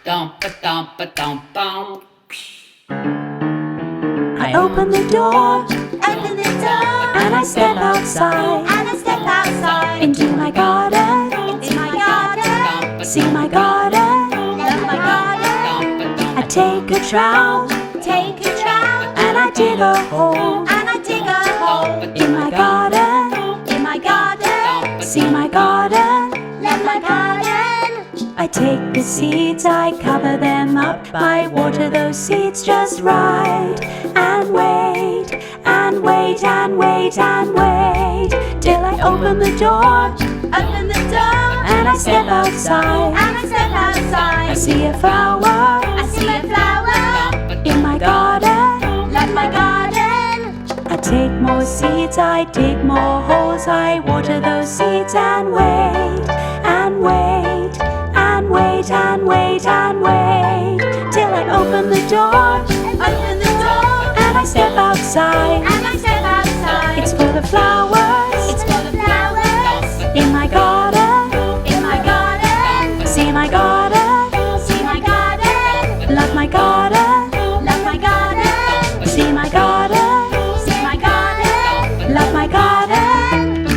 I open the door, and I step outside, into my garden, see my garden, I take a trowel, and I dig a hole, in my garden, see my garden, I take the seeds, I cover them up, I water those seeds just right, and wait, and wait, and wait, and wait, till I open the door, and I step outside, I see a flower, in my garden, I take more seeds, I dig more holes, I water those seeds and wait, and wait, and wait, and wait, and wait, till I open the door, and I step outside, it's full of flowers, in my garden, see my garden, love my garden, see my garden, love my garden.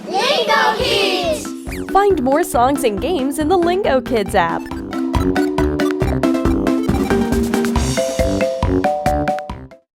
Lingokids! Find more songs and games in the Lingokids app.